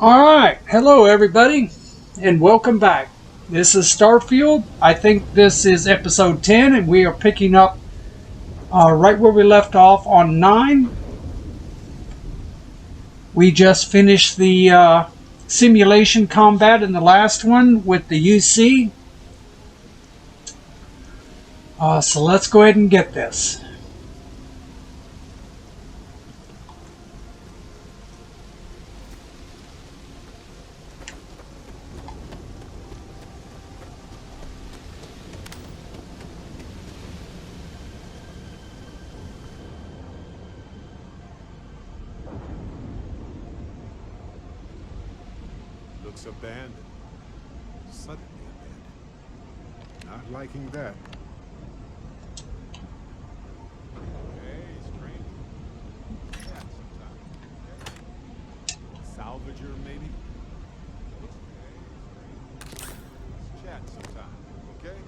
Alright, hello everybody, and welcome back. This is Starfield. I think this is episode 10, and we are picking up right where we left off on 9. We just finished the simulation combat in the last one with the UC. So let's go ahead and get this. Looks abandoned. Suddenly abandoned. Not liking that. Hey, stranger. Chat sometime. Okay? Salvager, maybe? Hey, stranger. Let's chat sometime. Okay?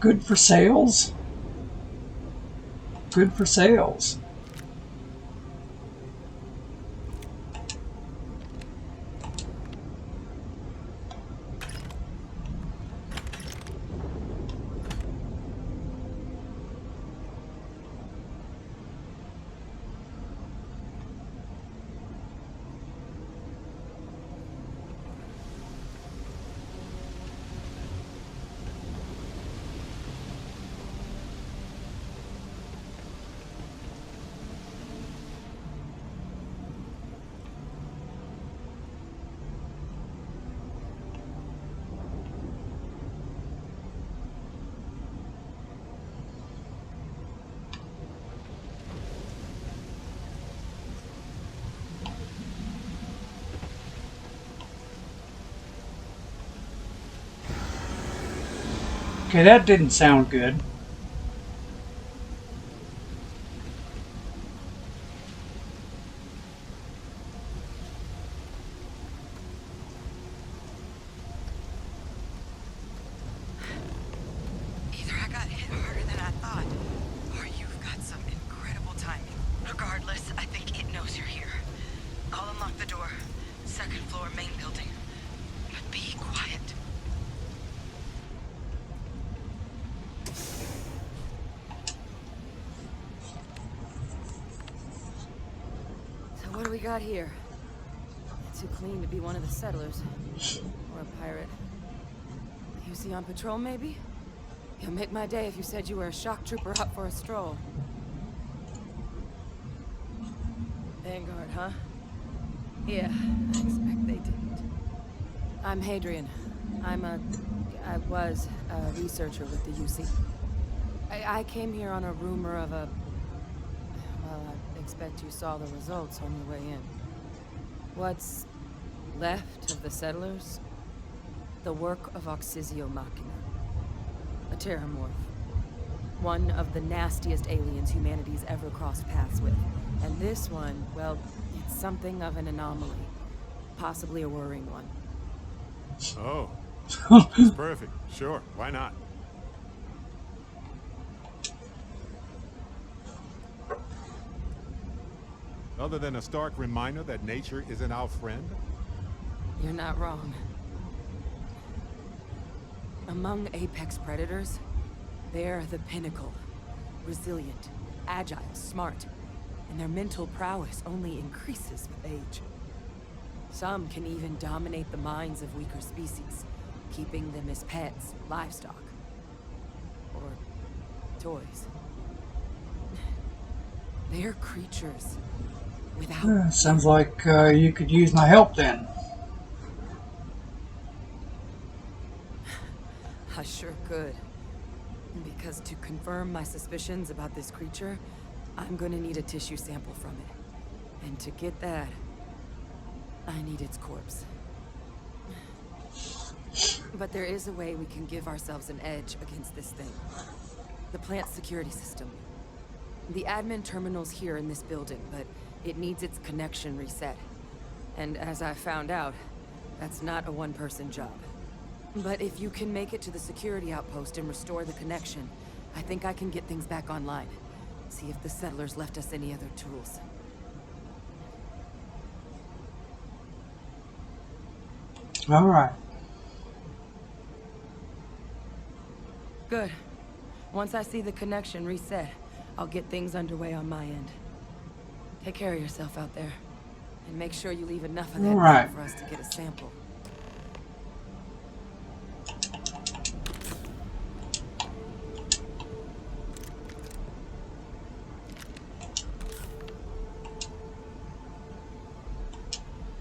Good for sales. Good for sales. Okay, that didn't sound good. Either I got hit harder than I thought, or you've got some incredible timing. Regardless, I think it knows you're here. I'll unlock the door. Second floor, main building. But be quiet. So what do we got here? Too clean to be one of the settlers. Or a pirate. You see on patrol, maybe? You'll make my day if you said you were a shock trooper up for a stroll. Vanguard, huh? Yeah, I expect they didn't. I'm Hadrian. I was a researcher with the UC. I came here on a rumor of a... Well, I expect you saw the results on your way in. What's left of the settlers? The work of Oxysio Machina. A terramorph. One of the nastiest aliens humanity's ever crossed paths with. And this one, well, it's something of an anomaly. Possibly a worrying one. Oh. It's perfect. Sure. Why not? Other than a stark reminder that nature isn't our friend? You're not wrong. Among apex predators, they're the pinnacle. Resilient, agile, smart, and their mental prowess only increases with age. Some can even dominate the minds of weaker species, keeping them as pets, livestock, or toys. They're creatures without... Sounds like you could use my help then. I sure could. Because to confirm my suspicions about this creature, I'm gonna need a tissue sample from it. And to get that, I need its corpse. But there is a way we can give ourselves an edge against this thing. The plant's security system. The admin terminal's here in this building, but it needs its connection reset. And as I found out, that's not a one-person job. But if you can make it to the security outpost and restore the connection, I think I can get things back online. See if the settlers left us any other tools. All right. Good. Once I see the connection reset, I'll get things underway on my end. Take care of yourself out there. And make sure you leave enough of that Right. for us to get a sample.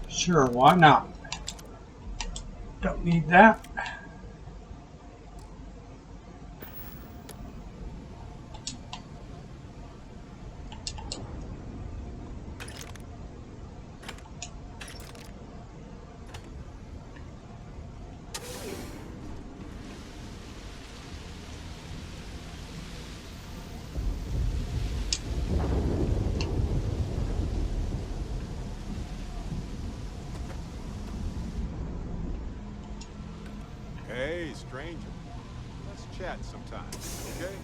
Sure, why not? Don't need that. Hey, stranger. Let's chat sometime, okay?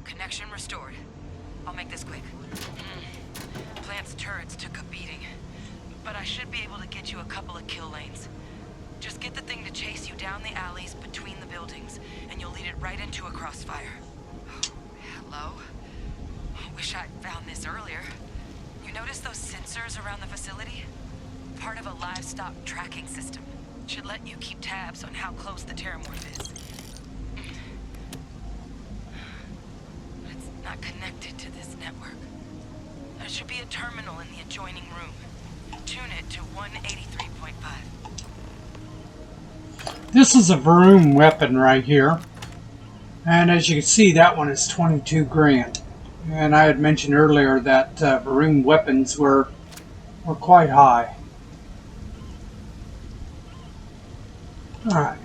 Connection restored. I'll make this quick. Plant's turrets took a beating, but I should be able to get you a couple of kill lanes. Just get the thing to chase you down the alleys between the buildings, and you'll lead it right into a crossfire. Oh, hello? Wish I'd found this earlier. You notice those sensors around the facility? Part of a livestock tracking system. Should let you keep tabs on how close the terramorph is. Not connected to this network. There should be a terminal in the adjoining room. Tune it to 183.5. This is a Vroom weapon right here. And as you can see, that one is 22 grand. And I had mentioned earlier that Vroom weapons were quite high. Alright.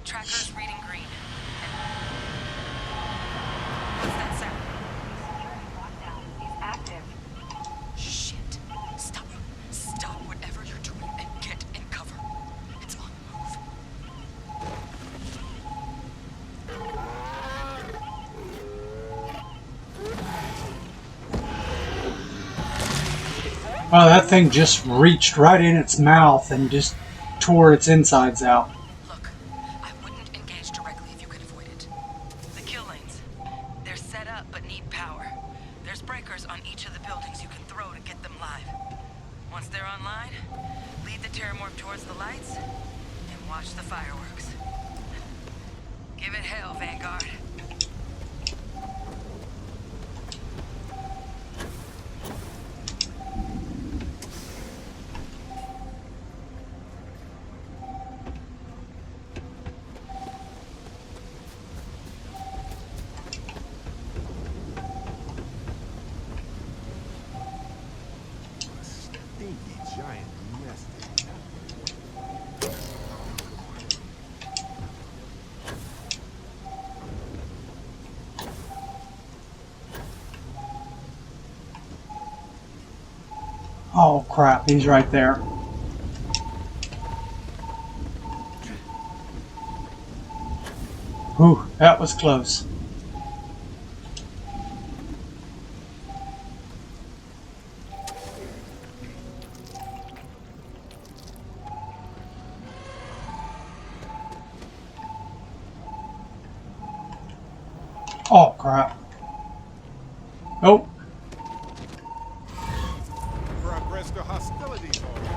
Tracker's reading green. What's that sound? Lockdown is active. Shit. Stop. Stop whatever you're doing and get in cover. It's on the move. Oh, that thing just reached right in its mouth and just tore its insides out. Look, I wouldn't engage directly if you could avoid it. The kill lanes. They're set up but need power. There's breakers on each of the buildings you can throw to get them live. Once they're online, lead the terramorph towards the lights and watch the fireworks. Give it hell, Vanguard. Oh crap, he's right there. Whew, that was close. Oh crap. Oh. Progress to hostilities already.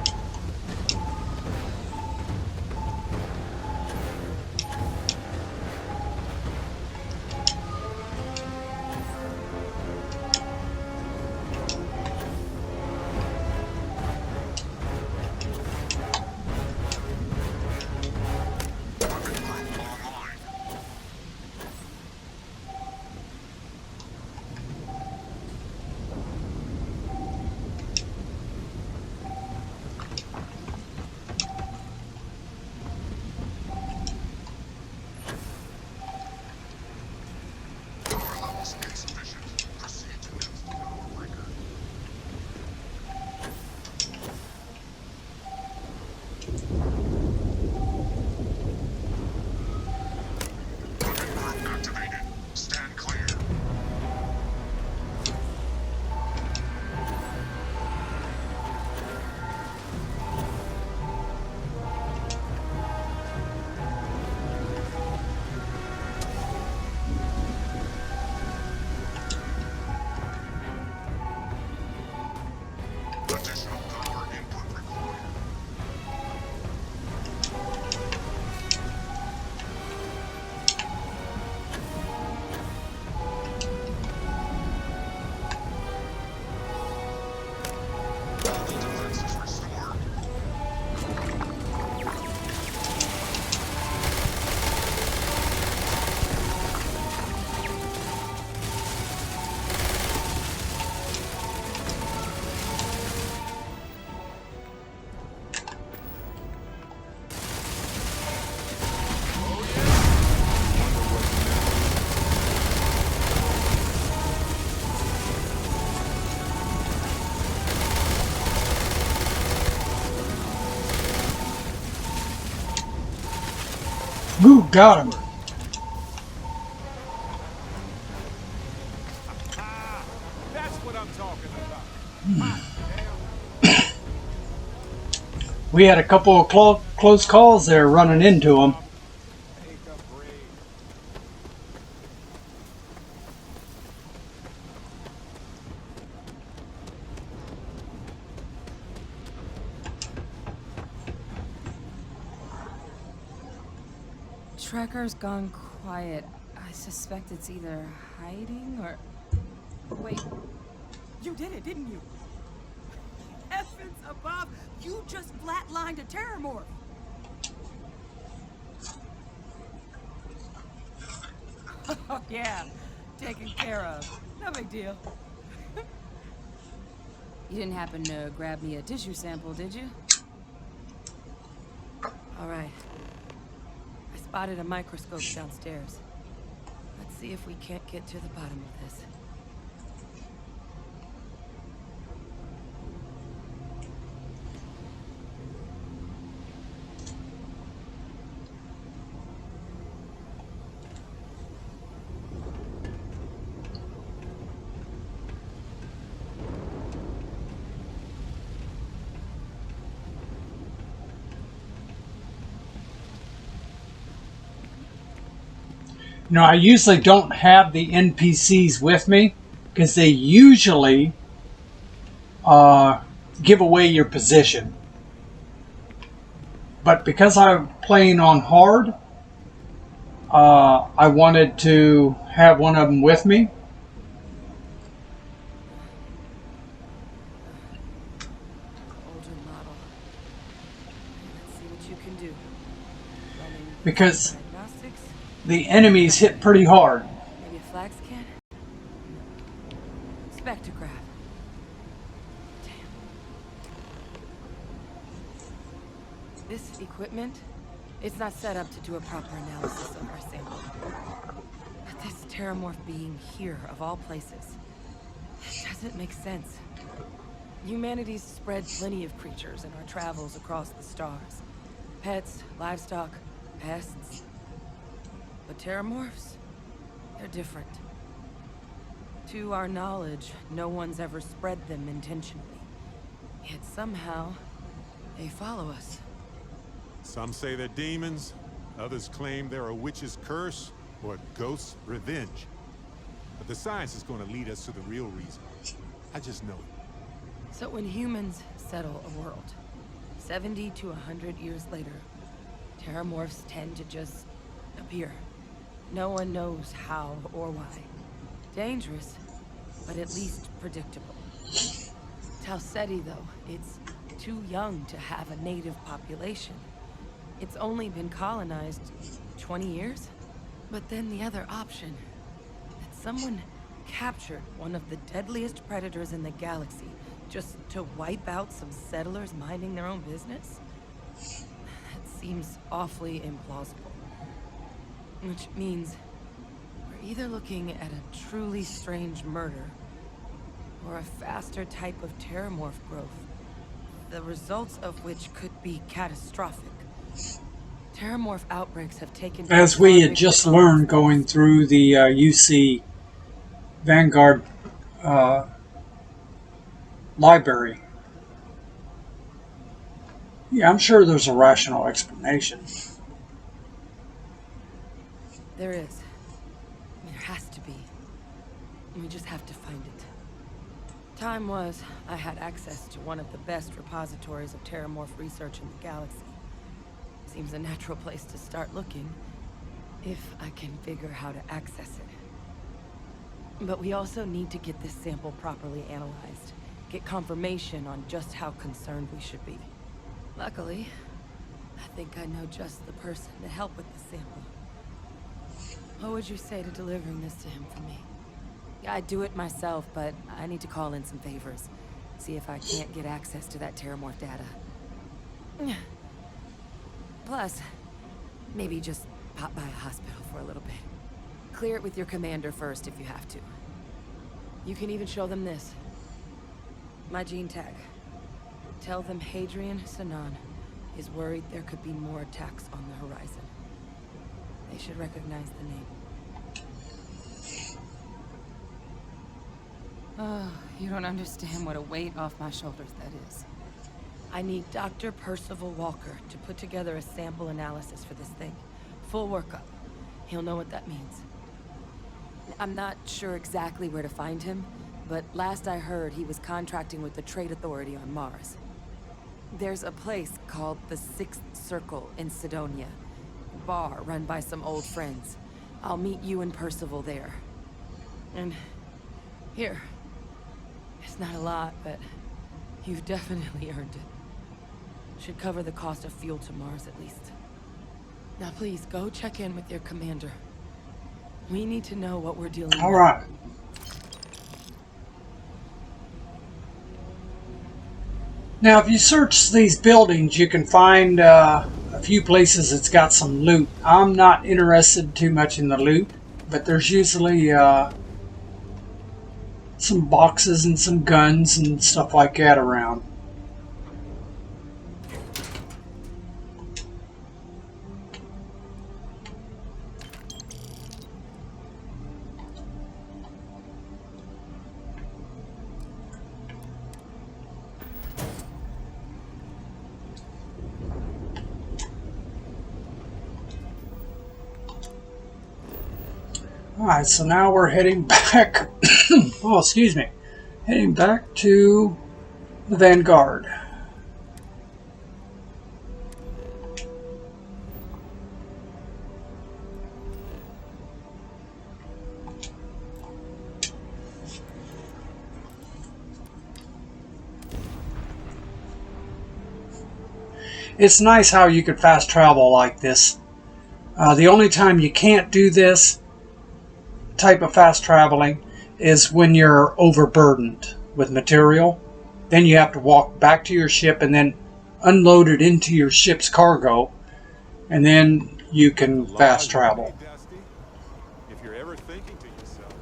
Ooh, got him. Ah, that's what I'm talking about. Hot damn. We had a couple of close calls there running into him. Take a break. Tracker's gone quiet. I suspect it's either hiding or... Wait. You did it, didn't you? Heavens above! You just flatlined a terramorph! Oh, yeah. Taken care of. No big deal. You didn't happen to grab me a tissue sample, did you? All right. I spotted a microscope downstairs. Let's see if we can't get to the bottom of this. You know, I usually don't have the NPCs with me because they usually give away your position. But because I'm playing on hard, I wanted to have one of them with me. Older model. Let's see what you can do. Running Because diagnostics. the enemies hit pretty hard. Maybe a flax can? Spectrograph. Damn. This equipment, it's not set up to do a proper analysis of our sample. But this terramorph being here, of all places, it doesn't make sense. Humanity's spread plenty of creatures in our travels across the stars. Pets, livestock, pests. But terramorphs? They're different. To our knowledge, no one's ever spread them intentionally. Yet somehow, they follow us. Some say they're demons, others claim they're a witch's curse or a ghost's revenge. But the science is going to lead us to the real reason. I just know it. So when humans settle a world, 70 to 100 years later, terramorphs tend to just appear. No one knows how or why. Dangerous, but at least predictable. Talseti, though, it's too young to have a native population. It's only been colonized 20 years? But then the other option, that someone captured one of the deadliest predators in the galaxy just to wipe out some settlers minding their own business? That seems awfully implausible. Which means we're either looking at a truly strange murder or a faster type of terramorph growth, the results of which could be catastrophic. Terramorph outbreaks have taken... As we had just learned going through the UC Vanguard library. Yeah, I'm sure there's a rational explanation. There is. There has to be. We just have to find it. Time was, I had access to one of the best repositories of terramorph research in the galaxy. Seems a natural place to start looking, if I can figure how to access it. But we also need to get this sample properly analyzed, get confirmation on just how concerned we should be. Luckily, I think I know just the person to help with the sample. What would you say to delivering this to him for me? I'd do it myself, but I need to call in some favors. See if I can't get access to that terramorph data. Plus, maybe just pop by a hospital for a little bit. Clear it with your commander first if you have to. You can even show them this. My gene tag. Tell them Hadrian Sanan is worried there could be more attacks on the horizon. They should recognize the name. Oh, you don't understand what a weight off my shoulders that is. I need Dr. Percival Walker to put together a sample analysis for this thing. Full workup. He'll know what that means. I'm not sure exactly where to find him, but last I heard he was contracting with the Trade Authority on Mars. There's a place called the Sixth Circle in Sidonia. A bar run by some old friends. I'll meet you and Percival there. And here. It's not a lot, but you've definitely earned it. Should cover the cost of fuel to Mars at least. Now please, go check in with your commander. We need to know what we're dealing with. All right. Now, if you search these buildings, you can find a few places that's got some loot. I'm not interested too much in the loot, but there's usually some boxes and some guns and stuff like that around. Alright, so now we're heading back, oh, excuse me, heading back to the Vanguard. It's nice how you could fast travel like this. The only time you can't do this type of fast traveling is when you're overburdened with material. Then you have to walk back to your ship and then unload it into your ship's cargo, and then you can fast travel. Dusty, if you're ever thinking to yourself,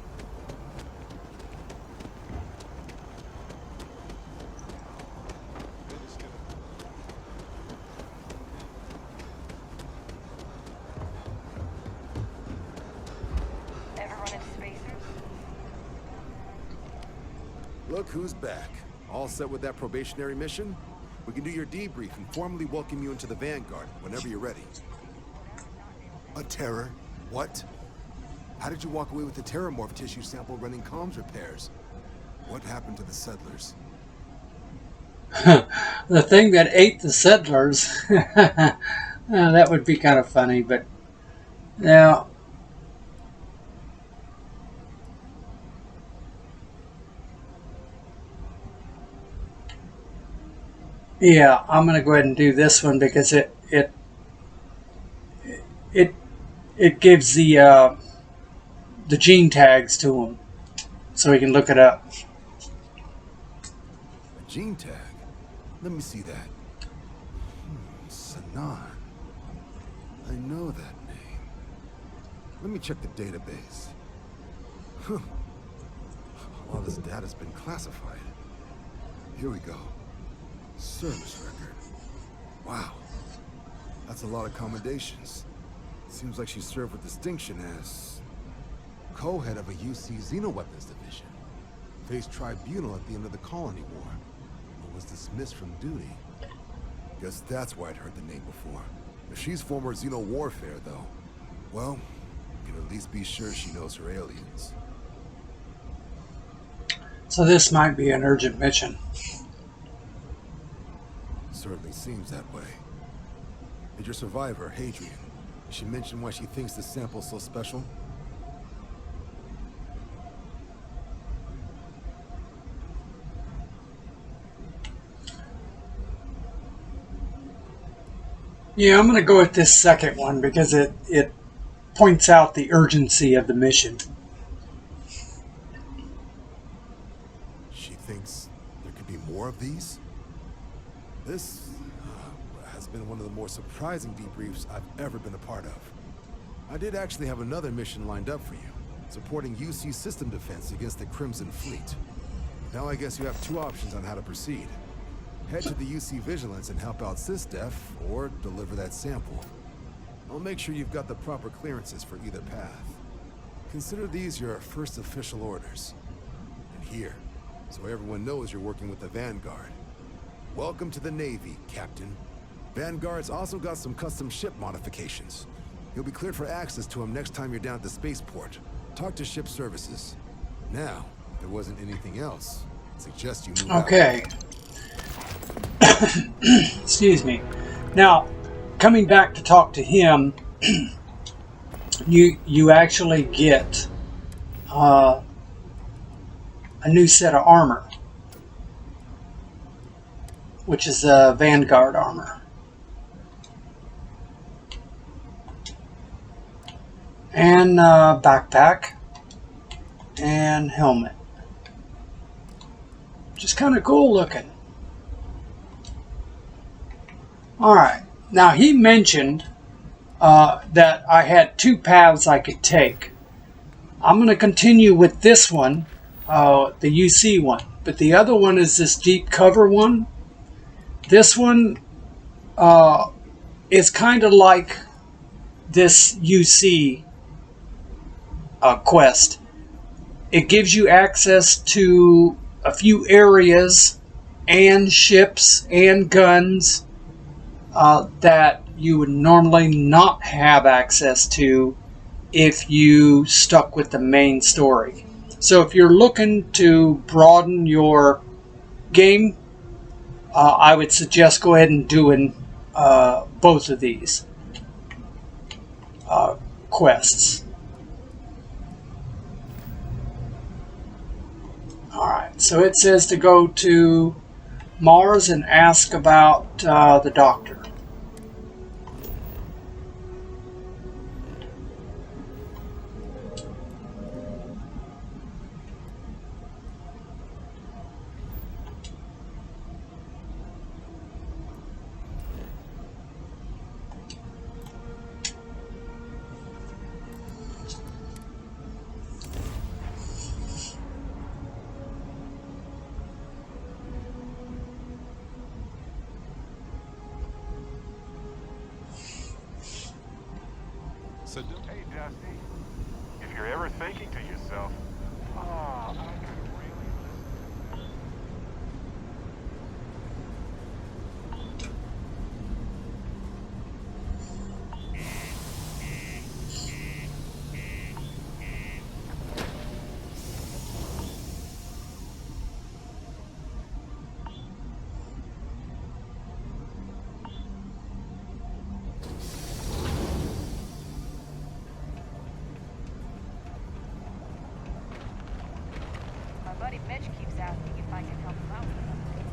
Look who's back. All set with that probationary mission? We can do your debrief and formally welcome you into the Vanguard whenever you're ready. A terror? What? How did you walk away with the terramorph tissue sample running comms repairs? What happened to the settlers? The thing that ate the settlers. That would be kind of funny, but now. Yeah, I'm going to go ahead and do this one because it gives the gene tags to him, so he can look it up. A gene tag? Let me see that. Sanan. I know that name. Let me check the database. Huh. All this data's been classified. Here we go. Service record. Wow. That's a lot of commendations. Seems like she served with distinction as co-head of a UC Xenoweapons division. Faced tribunal at the end of the Colony War, but was dismissed from duty. Guess that's why I'd heard the name before. If she's former Xeno warfare, though, well, you can at least be sure she knows her aliens. So this might be an urgent mission. Certainly seems that way. Did your survivor, Hadrian, did she mention why she thinks the sample's so special? Yeah, I'm going to go with this second one because it points out the urgency of the mission. She thinks there could be more of these? This has been one of the more surprising debriefs I've ever been a part of. I did actually have another mission lined up for you, supporting UC system defense against the Crimson Fleet. Now I guess you have two options on how to proceed. Head to the UC Vigilance and help out SysDef, or deliver that sample. I'll make sure you've got the proper clearances for either path. Consider these your first official orders. And here, so everyone knows you're working with the Vanguard. Welcome to the Navy, Captain. Vanguard's also got some custom ship modifications. You'll be cleared for access to them next time you're down at the spaceport. Talk to ship services. Now, if there wasn't anything else, I'd suggest you move out. Okay. Excuse me. Now, coming back to talk to him, you actually get a new set of armor, which is Vanguard armor. And backpack and helmet. Just kind of cool looking. Alright, now he mentioned that I had two paths I could take. I'm going to continue with this one, the UC one, but the other one is this deep cover one. This one is kind of like this UC quest. It gives you access to a few areas and ships and guns that you would normally not have access to if you stuck with the main story. So if you're looking to broaden your game, I would suggest go ahead and doing both of these quests. Alright, so it says to go to Mars and ask about the doctor. Hey, Dusty. If you're ever thinking to yourself, oh, I could really listen to buddy Mitch keeps asking if I can help him out with something.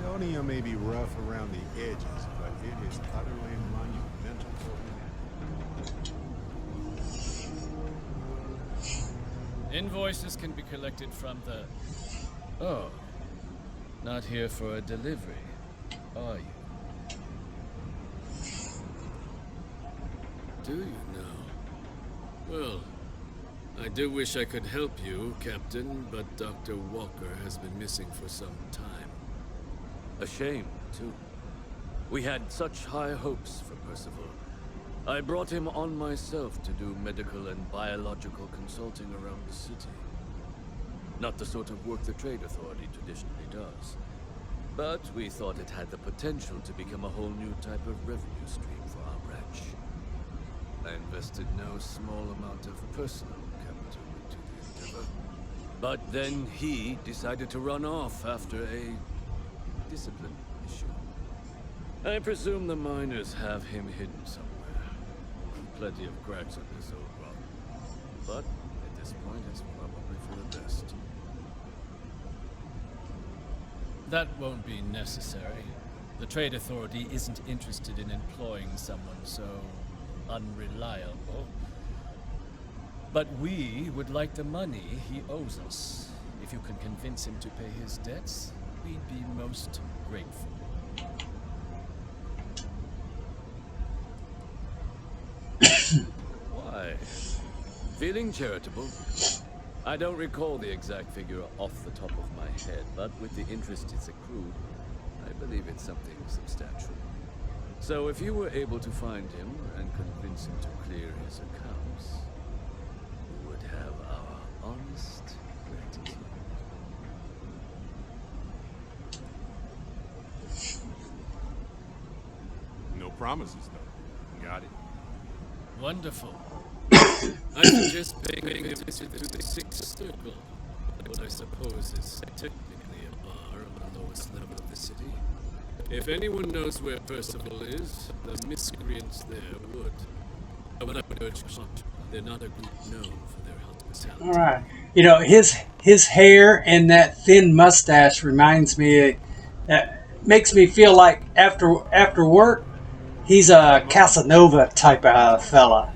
Sidonia may be rough around the edges, but it is utterly monumental for humanity. Invoices can be collected from the... Oh. Not here for a delivery, are you? Do you now? Well, I do wish I could help you, Captain, but Dr. Walker has been missing for some time. A shame, too. We had such high hopes for Percival. I brought him on myself to do medical and biological consulting around the city. Not the sort of work the Trade Authority traditionally does. But we thought it had the potential to become a whole new type of revenue stream for our branch. I invested no small amount of personal capital into the endeavor. But then he decided to run off after a discipline issue. I presume the miners have him hidden somewhere. Plenty of cracks in this old rock. But at this point, it's probably for the best. That won't be necessary. The Trade Authority isn't interested in employing someone so unreliable. But we would like the money he owes us. If you can convince him to pay his debts, we'd be most grateful. Why? Feeling charitable? I don't recall the exact figure off the top of my head, but with the interest it's accrued, I believe it's something substantial. So if you were able to find him and convince him to clear his accounts, you would have our honest gratitude. No promises, though. Got it. Wonderful. I suggest paying a visit to the Sixth Circle, what I suppose is technically a bar on the lowest level of the city. If anyone knows where Percival is, the miscreants there would. But I would urge caution. They're not a group known for their hospitality. All right. You know, his hair and that thin mustache reminds me, makes me feel like after work, he's a Casanova type of fella.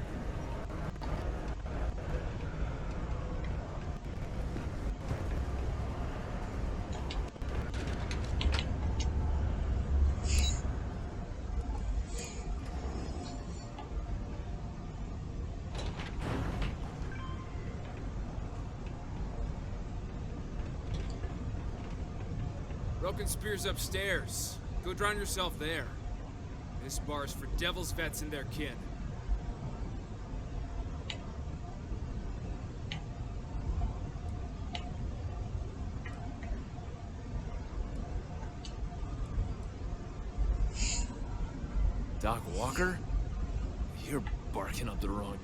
Broken Spear's upstairs. Go drown yourself there. This bar's for devil's vets and their kin. Doc Walker? You're barking up the wrong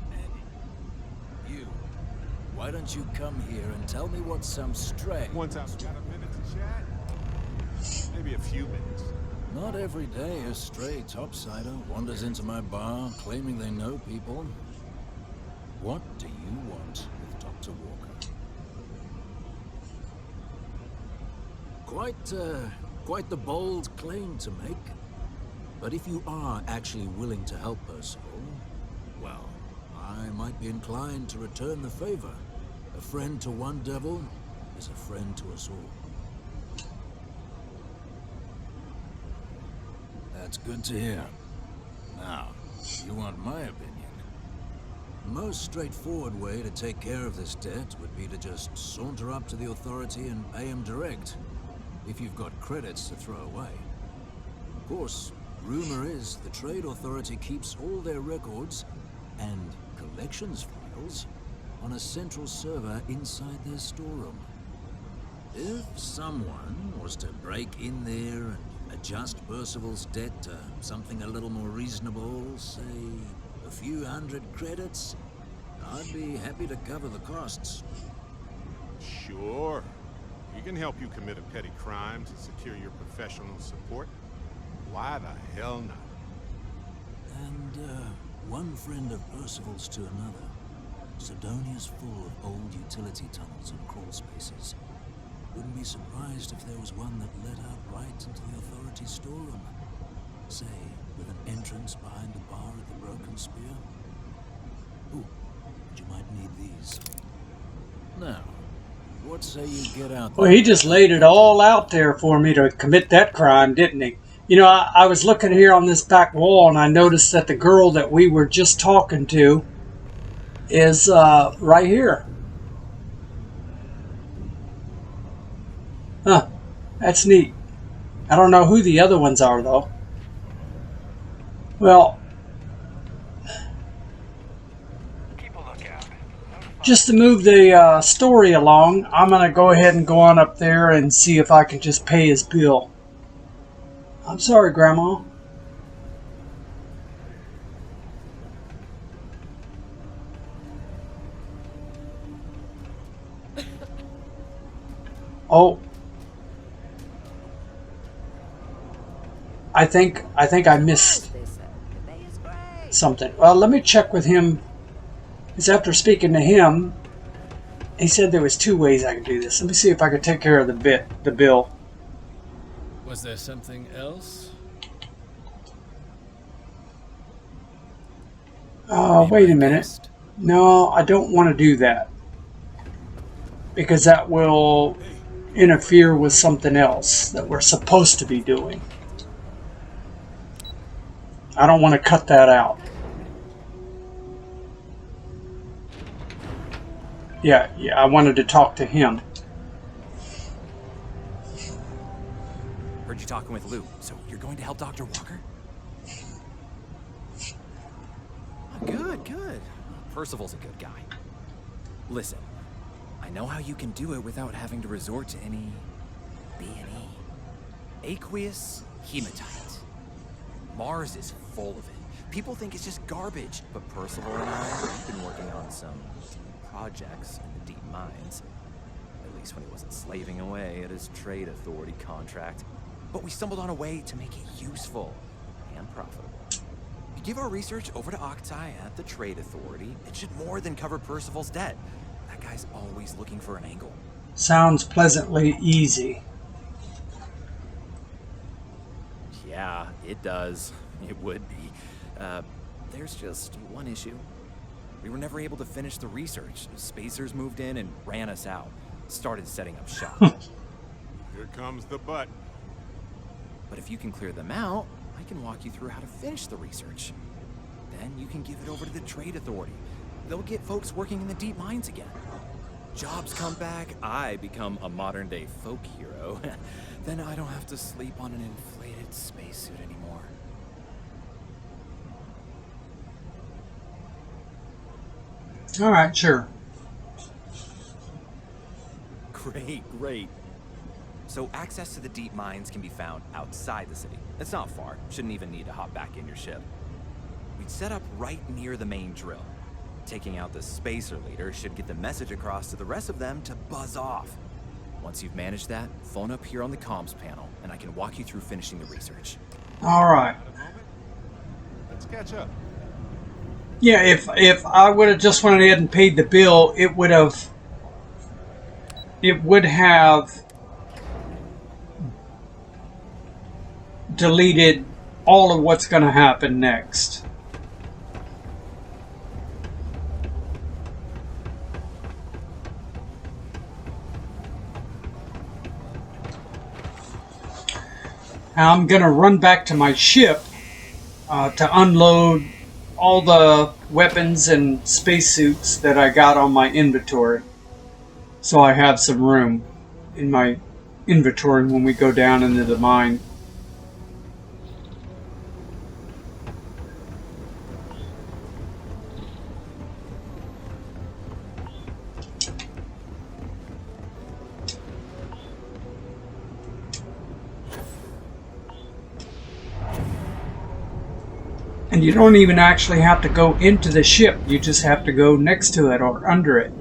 man. You. Why don't you come here and tell me what some stray... One time, got a minute to chat? Maybe a few minutes. Not every day a stray topsider wanders into my bar claiming they know people. What do you want with Dr. Walker? Quite the bold claim to make. But if you are actually willing to help Percival, well, I might be inclined to return the favor. A friend to one devil is a friend to us all. That's good to hear. Now, you want my opinion? The most straightforward way to take care of this debt would be to just saunter up to the authority and pay him direct, if you've got credits to throw away. Of course, rumor is the Trade Authority keeps all their records and collections files on a central server inside their storeroom. If someone was to break in there and adjust Percival's debt to something a little more reasonable, say a few hundred credits, I'd be happy to cover the costs. Sure. We can help you commit a petty crime to secure your professional support. Why the hell not? And, One friend of Percival's to another. Sidonia's full of old utility tunnels and crawl spaces. Wouldn't be surprised if there was one that led out right into the authorities' storeroom. Say, with an entrance behind the bar at the Broken Spear. Ooh, and you might need these. Now, what say you get out there? Well, he just laid it all out there for me to commit that crime, didn't he? You know, I was looking here on this back wall, and I noticed that the girl that we were just talking to is right here. Huh, that's neat. I don't know who the other ones are, though. Well, just to move the story along, I'm going to go ahead and go on up there and see if I can just pay his bill. I'm sorry, Grandma. Oh. I think I missed something. Well, let me check with him. Because after speaking to him, he said there was 2 ways I could do this. Let me see if I could take care of the bill. Was there something else? Wait a minute. No, I don't want to do that. Because that will interfere with something else that we're supposed to be doing. I don't want to cut that out. Yeah, I wanted to talk to him. Heard you talking with Lou, so you're going to help Dr. Walker? Oh, good. Percival's a good guy. Listen, I know how you can do it without having to resort to any B&E. Aqueous hematite. Mars is full of it. People think it's just garbage, but Percival and I have been working on some projects in the deep mines. At least when he wasn't slaving away at his trade authority contract. But we stumbled on a way to make it useful and profitable. If you give our research over to Octai at the trade authority, it should more than cover Percival's debt. That guy's always looking for an angle. Sounds pleasantly easy. Yeah, it does. It would be. There's just one issue. We were never able to finish the research. Spacers moved in and ran us out. Started setting up shop. Here comes the but. But if you can clear them out, I can walk you through how to finish the research. Then you can give it over to the trade authority. They'll get folks working in the deep mines again. Jobs come back, I become a modern-day folk hero. Then I don't have to sleep on an inflated spacesuit anymore. All right, sure. Great. So access to the deep mines can be found outside the city. It's not far. Shouldn't even need to hop back in your ship. We'd set up right near the main drill. Taking out the spacer leader should get the message across to the rest of them to buzz off. Once you've managed that, phone up here on the comms panel, and I can walk you through finishing the research. All right. Let's catch up. Yeah, if I would have just went ahead and paid the bill, it would have deleted all of what's going to happen next. I'm going to run back to my ship to unload all the weapons and spacesuits that I got on my inventory. So I have some room in my inventory when we go down into the mine. And you don't even actually have to go into the ship. You just have to go next to it or under it.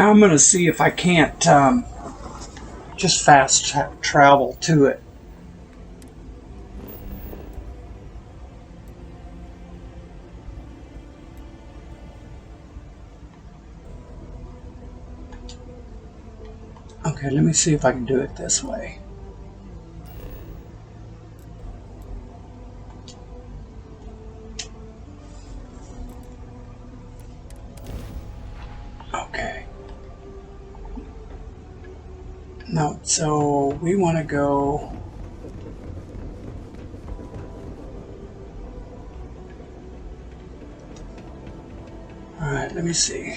Now I'm going to see if I can't just fast travel to it. Okay, let me see if I can do it this way. Okay. No, so we want to go... Alright, let me see.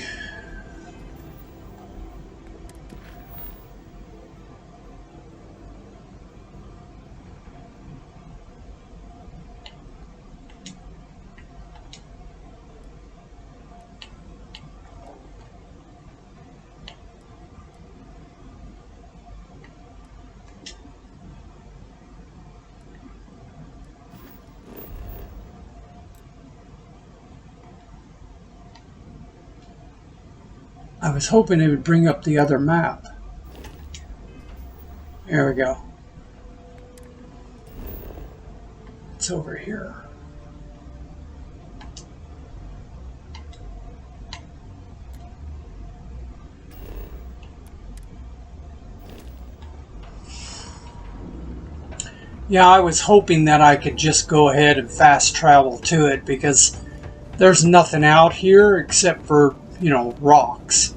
I was hoping it would bring up the other map. There we go. It's over here. Yeah, I was hoping that I could just go ahead and fast travel to it because there's nothing out here except for, you know, rocks.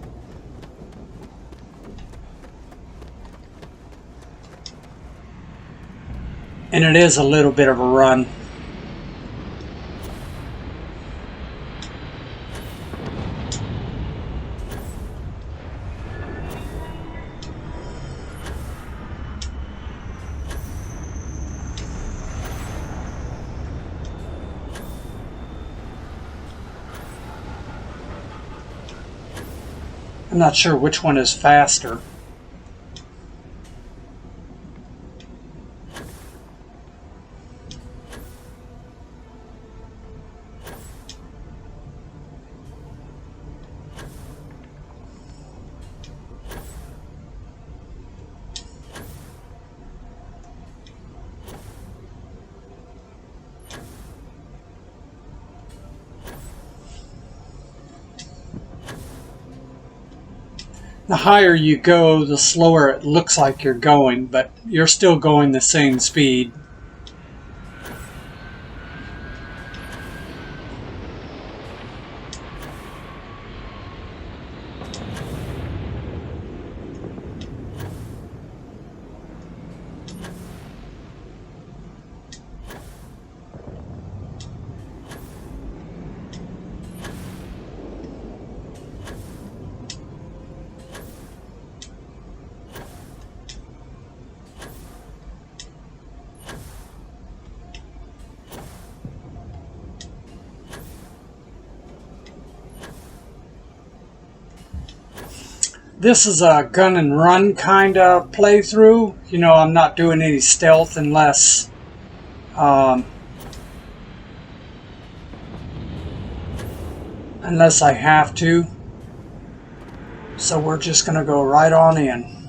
And it is a little bit of a run. I'm not sure which one is faster. The higher you go, the slower it looks like you're going, but you're still going the same speed. This is a gun and run kind of playthrough. You know, I'm not doing any stealth unless I have to. So we're just going to go right on in.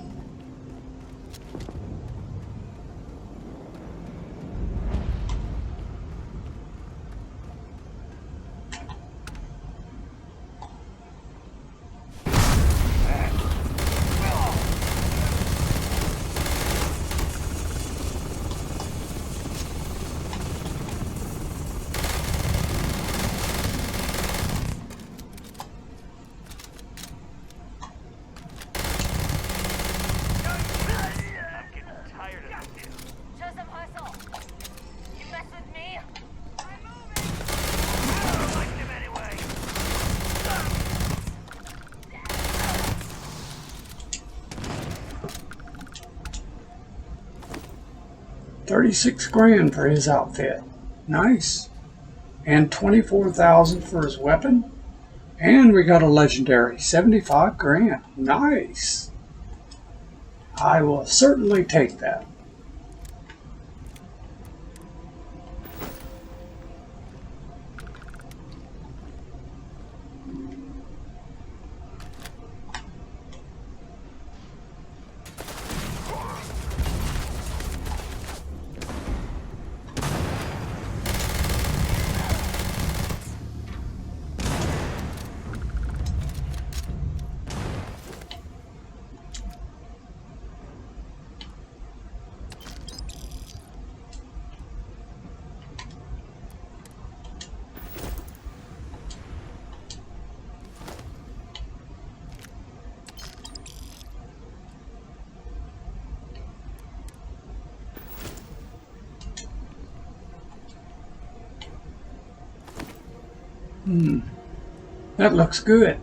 $36,000 for his outfit. Nice. And $24,000 for his weapon. And we got a legendary. $75,000. Nice. I will certainly take that. That looks good.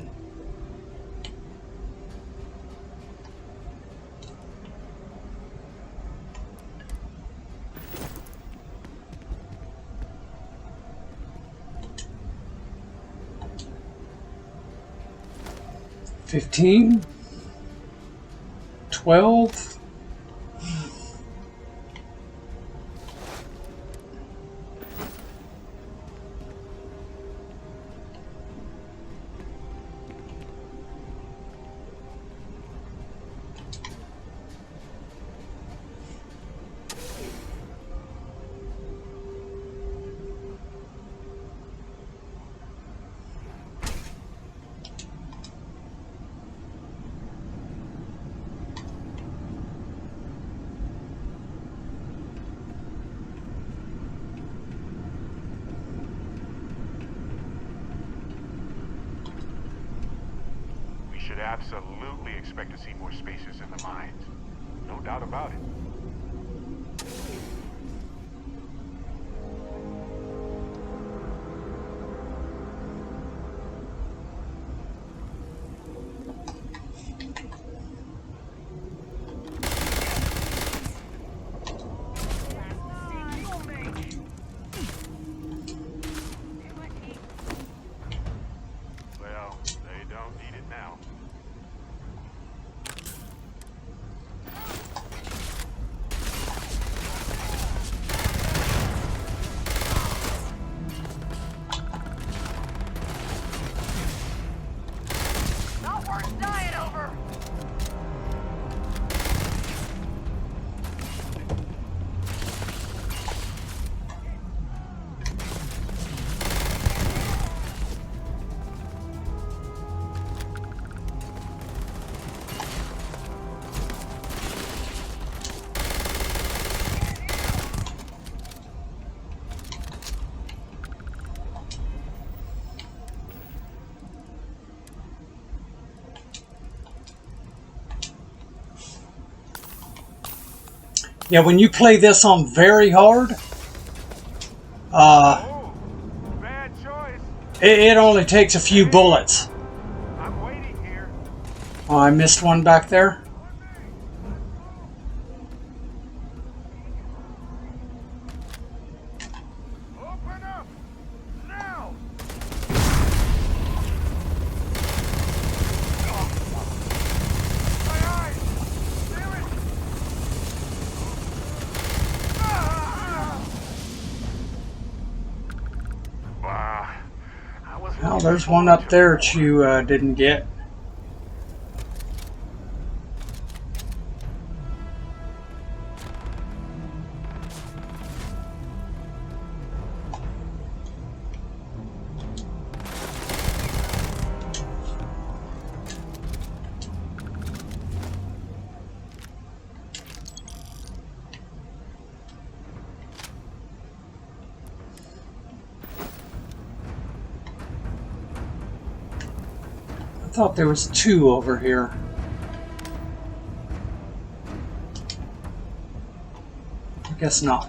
$15, $12. We should absolutely expect to see more spacers in the mines. No doubt about it. Well, they don't need it now. Not worth dying over! Yeah, when you play this on very hard, Oh, bad choice. it only takes a few bullets. I'm waiting here. Oh, I missed one back there. Open up! Now! My eyes! Damn it! Wow. I was Oh, there's one up there that you didn't get. I thought there was two over here. I guess not.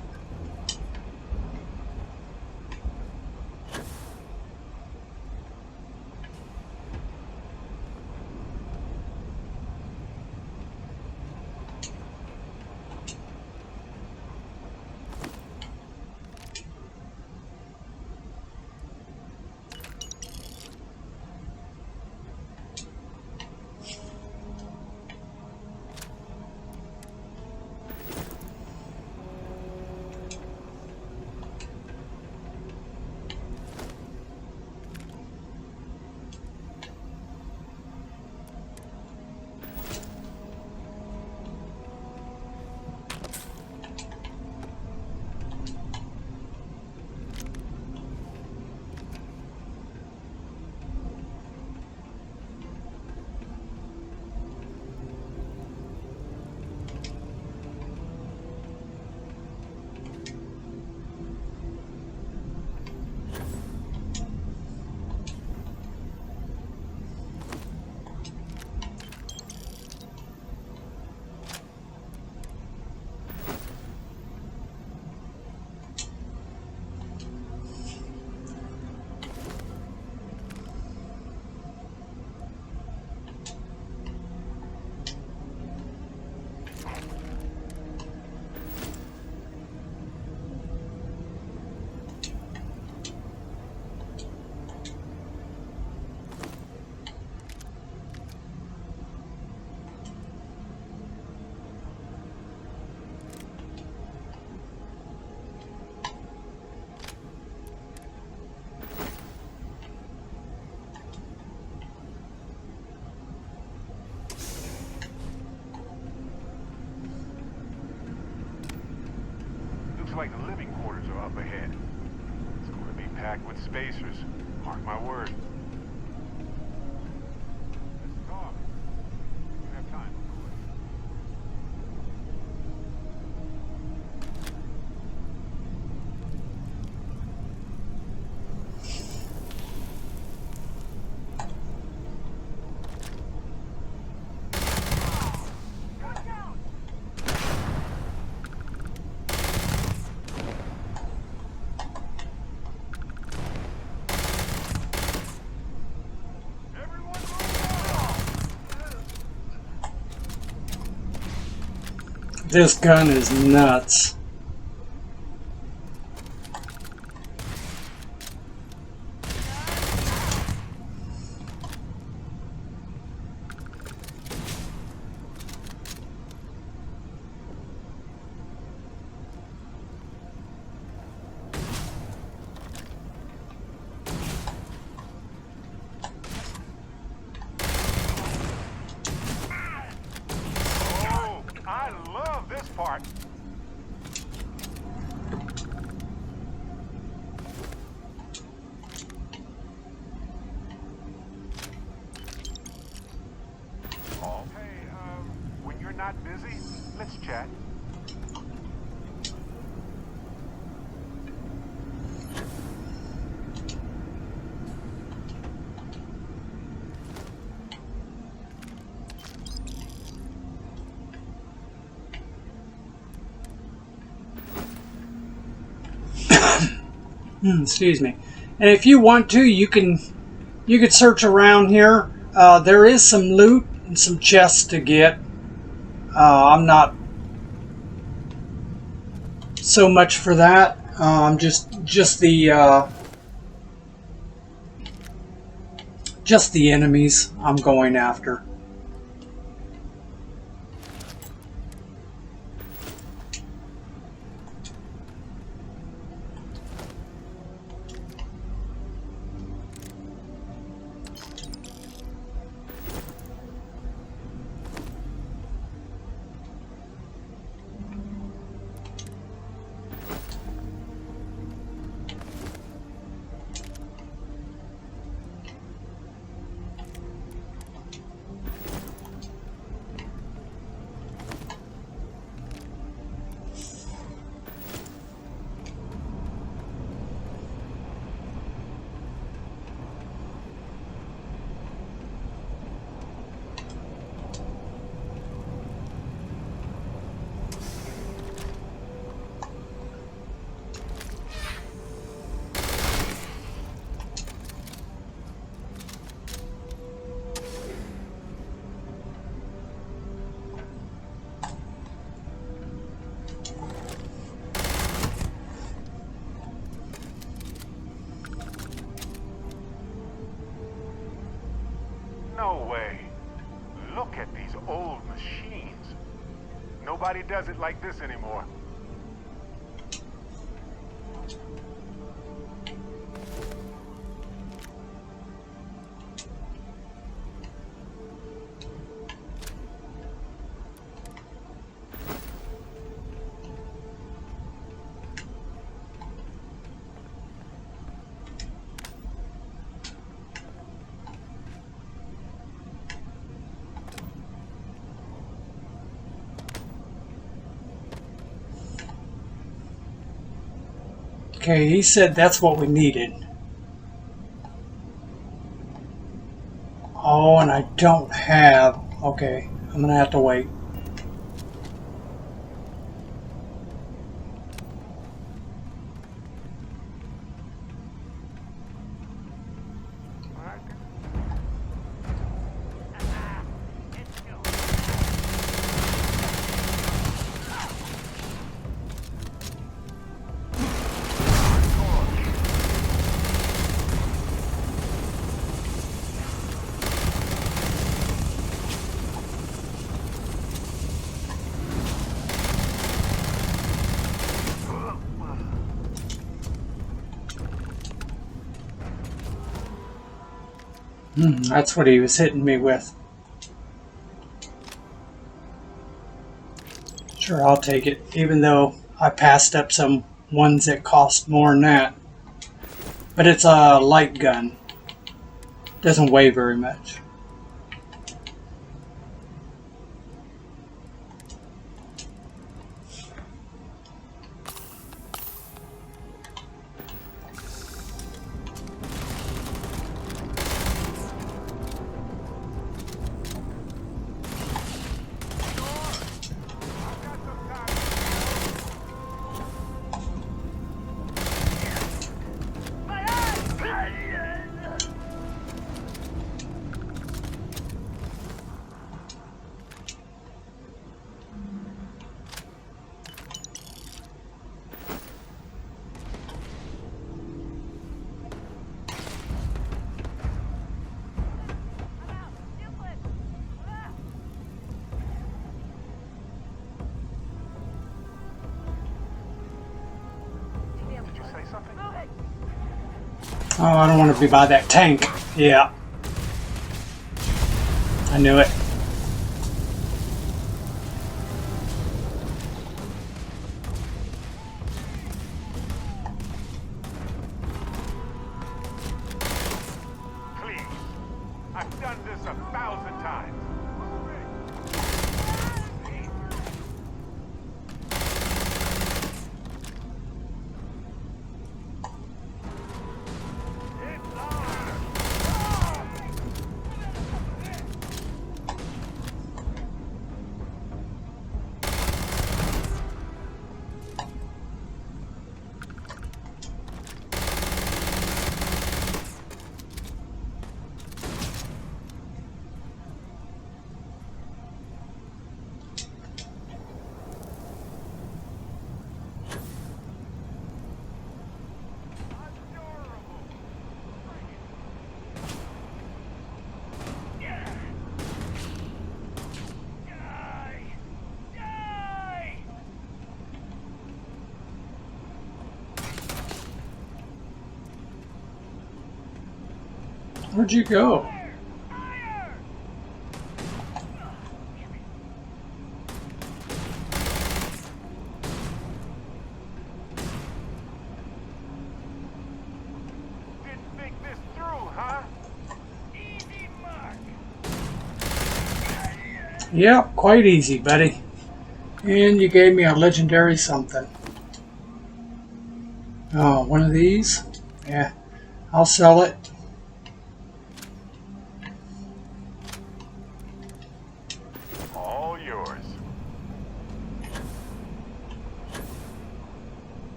Looks like the living quarters are up ahead. It's going to be packed with spacers. Mark my word. Let's talk. You have time, of course. This gun is nuts. Oh, I love this part. Oh, hey, when you're not busy, let's chat. Excuse me. And if you want to, you could search around here. There is some loot and some chests to get. I'm not so much for that. Just the enemies I'm going after. No way. Look at these old machines. Nobody does it like this anymore. Okay, he said that's what we needed. Oh, and I don't have... Okay, I'm gonna have to wait. That's what he was hitting me with. Sure, I'll take it, even though I passed up some ones that cost more than that. But it's a light gun. Doesn't weigh very much. Oh, I don't want to be by that tank. Yeah. I knew it. Please. I've done this 1,000 times. Where'd you go? Didn't think this through, huh? Yep, quite easy, buddy. And you gave me a legendary something. Oh, one of these? Yeah, I'll sell it. All yours.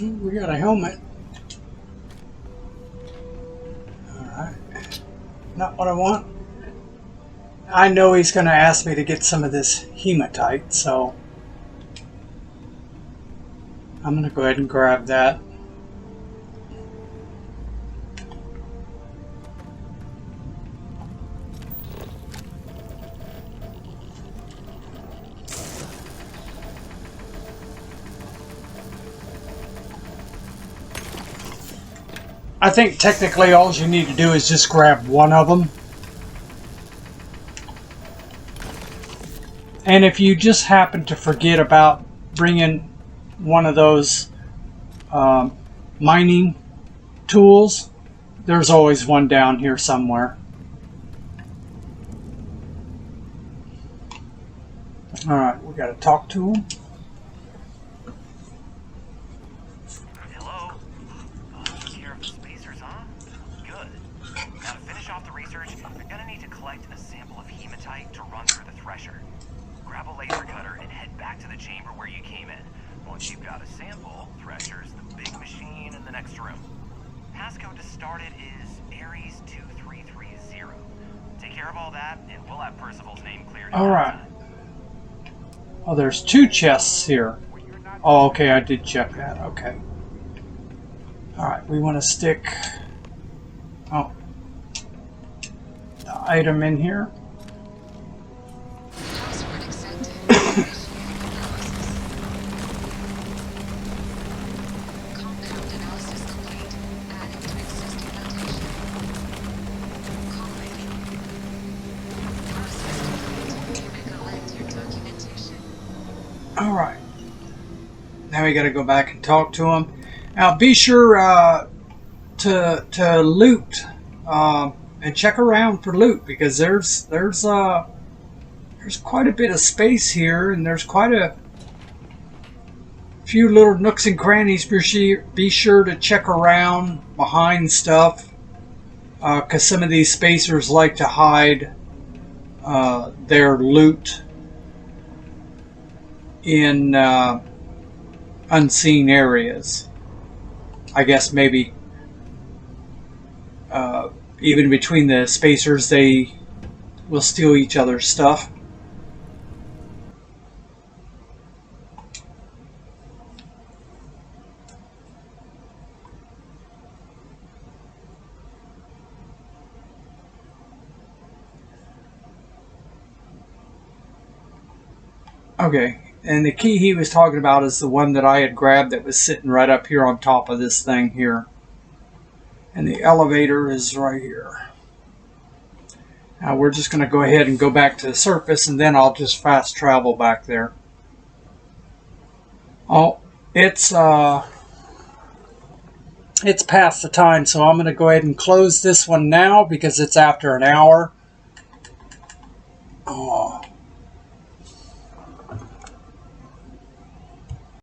We got a helmet. Alright. Not what I want. I know he's going to ask me to get some of this hematite, so I'm going to go ahead and grab that. I think technically all you need to do is just grab one of them. And if you just happen to forget about bringing one of those mining tools, there's always one down here somewhere. Alright, we gotta talk to him. Hello? Oh, took care of the spacers, huh? Good. Now to finish off the research, you're gonna need to collect a sample of hematite to run through the thresher. Grab a laser cutter and head back to the chamber where you came in. Once you've got a sample, thresher's the big machine in the next room. Passcode to start it is Ares 2330. Take care of all that, and we'll have Percival's name cleared. Alright. Oh, there's 2 chests here. Oh, okay, I did check that. Okay. Alright, we want to stick the item in here. Alright. Now we gotta go back and talk to him. Now be sure to loot and check around for loot, because there's quite a bit of space here, and there's quite a few little nooks and crannies. Be sure to check around behind stuff, because some of these spacers like to hide their loot in unseen areas. I guess maybe even between the spacers they will steal each other's stuff. Okay. And the key he was talking about is the one that I had grabbed that was sitting right up here on top of this thing here. And the elevator is right here. Now we're just going to go ahead and go back to the surface, and then I'll just fast travel back there. Oh, it's past the time, so I'm going to go ahead and close this one now because it's after an hour.